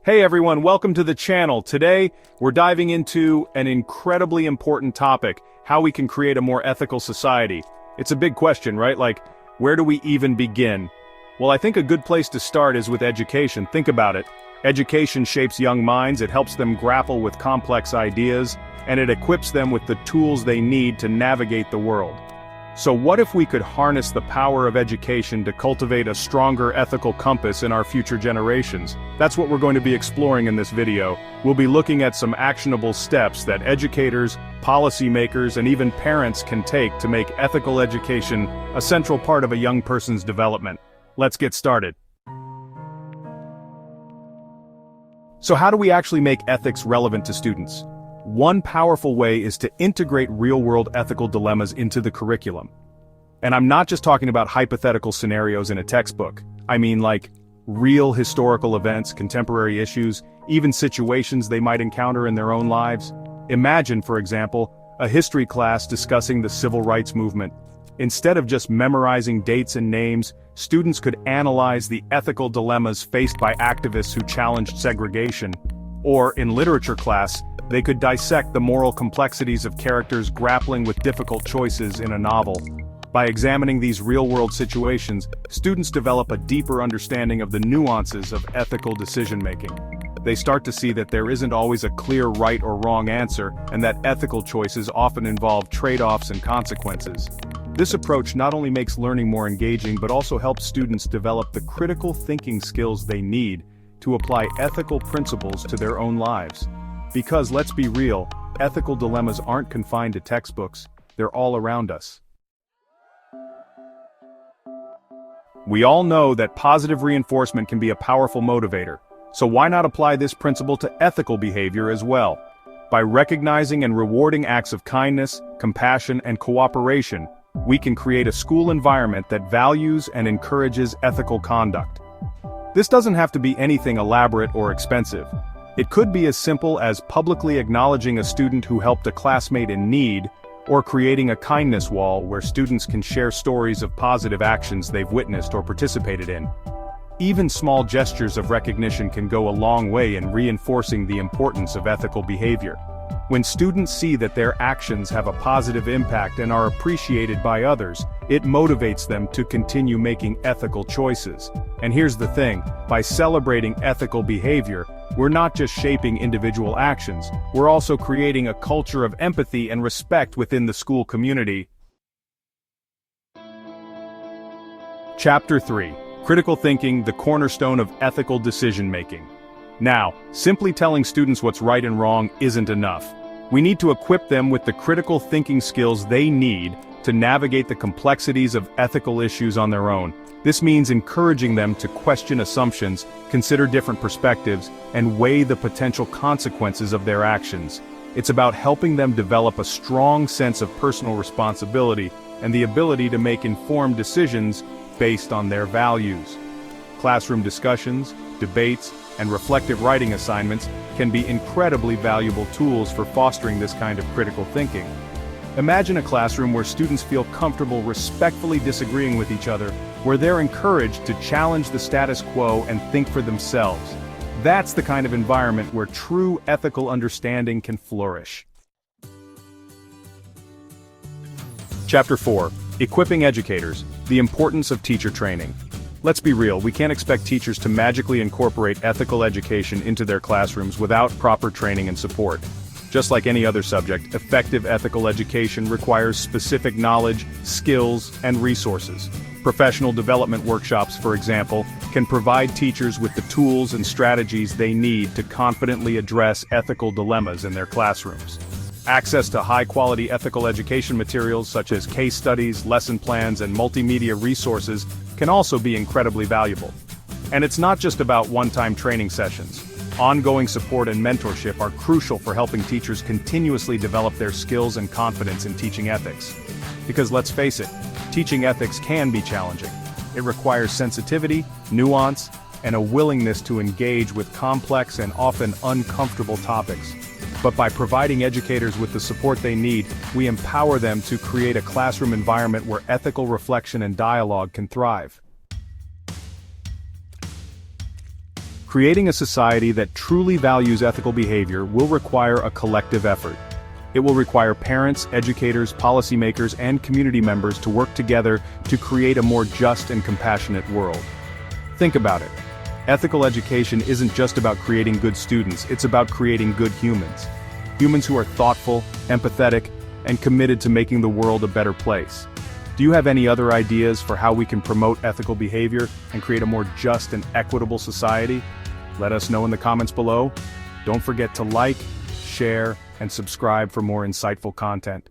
Hey everyone, welcome to the channel. Today, we're diving into an incredibly important topic, how we can create a more ethical society. It's a big question, right? Like, where do we even begin? Well, I think a good place to start is with education. Think about it. Education shapes young minds, it helps them grapple with complex ideas, and it equips them with the tools they need to navigate the world. So what if we could harness the power of education to cultivate a stronger ethical compass in our future generations? That's what we're going to be exploring in this video. We'll be looking at some actionable steps that educators, policymakers, and even parents can take to make ethical education a central part of a young person's development. Let's get started. So how do we actually make ethics relevant to students? One powerful way is to integrate real-world ethical dilemmas into the curriculum. And I'm not just talking about hypothetical scenarios in a textbook. I mean like real historical events, contemporary issues, even situations they might encounter in their own lives. Imagine, for example, a history class discussing the civil rights movement. Instead of just memorizing dates and names, students could analyze the ethical dilemmas faced by activists who challenged segregation. Or, in literature class, they could dissect the moral complexities of characters grappling with difficult choices in a novel. By examining these real-world situations, students develop a deeper understanding of the nuances of ethical decision-making. They start to see that there isn't always a clear right or wrong answer, and that ethical choices often involve trade-offs and consequences. This approach not only makes learning more engaging but also helps students develop the critical thinking skills they need to apply ethical principles to their own lives. Because let's be real, ethical dilemmas aren't confined to textbooks, they're all around us. We all know that positive reinforcement can be a powerful motivator, so why not apply this principle to ethical behavior as well? By recognizing and rewarding acts of kindness, compassion, and cooperation, we can create a school environment that values and encourages ethical conduct. This doesn't have to be anything elaborate or expensive. It could be as simple as publicly acknowledging a student who helped a classmate in need, or creating a kindness wall where students can share stories of positive actions they've witnessed or participated in. Even small gestures of recognition can go a long way in reinforcing the importance of ethical behavior. When students see that their actions have a positive impact and are appreciated by others, it motivates them to continue making ethical choices. And here's the thing, by celebrating ethical behavior, we're not just shaping individual actions, we're also creating a culture of empathy and respect within the school community. Chapter 3. Critical Thinking, the Cornerstone of Ethical Decision-Making. Now, simply telling students what's right and wrong isn't enough. We need to equip them with the critical thinking skills they need to navigate the complexities of ethical issues on their own. This means encouraging them to question assumptions, consider different perspectives, and weigh the potential consequences of their actions. It's about helping them develop a strong sense of personal responsibility and the ability to make informed decisions based on their values. Classroom discussions, debates, and reflective writing assignments can be incredibly valuable tools for fostering this kind of critical thinking. Imagine a classroom where students feel comfortable respectfully disagreeing with each other, where they're encouraged to challenge the status quo and think for themselves. That's the kind of environment where true ethical understanding can flourish. Chapter 4. Equipping Educators, the Importance of Teacher Training. Let's be real, we can't expect teachers to magically incorporate ethical education into their classrooms without proper training and support. Just like any other subject, effective ethical education requires specific knowledge, skills, and resources. Professional development workshops, for example, can provide teachers with the tools and strategies they need to confidently address ethical dilemmas in their classrooms. Access to high-quality ethical education materials such as case studies, lesson plans, and multimedia resources can also be incredibly valuable. And it's not just about one-time training sessions. Ongoing support and mentorship are crucial for helping teachers continuously develop their skills and confidence in teaching ethics. Because let's face it, teaching ethics can be challenging. It requires sensitivity, nuance, and a willingness to engage with complex and often uncomfortable topics. But by providing educators with the support they need, we empower them to create a classroom environment where ethical reflection and dialogue can thrive. Creating a society that truly values ethical behavior will require a collective effort. It will require parents, educators, policymakers, and community members to work together to create a more just and compassionate world. Think about it. Ethical education isn't just about creating good students, it's about creating good humans. Humans who are thoughtful, empathetic, and committed to making the world a better place. Do you have any other ideas for how we can promote ethical behavior and create a more just and equitable society? Let us know in the comments below. Don't forget to like, share, and subscribe for more insightful content.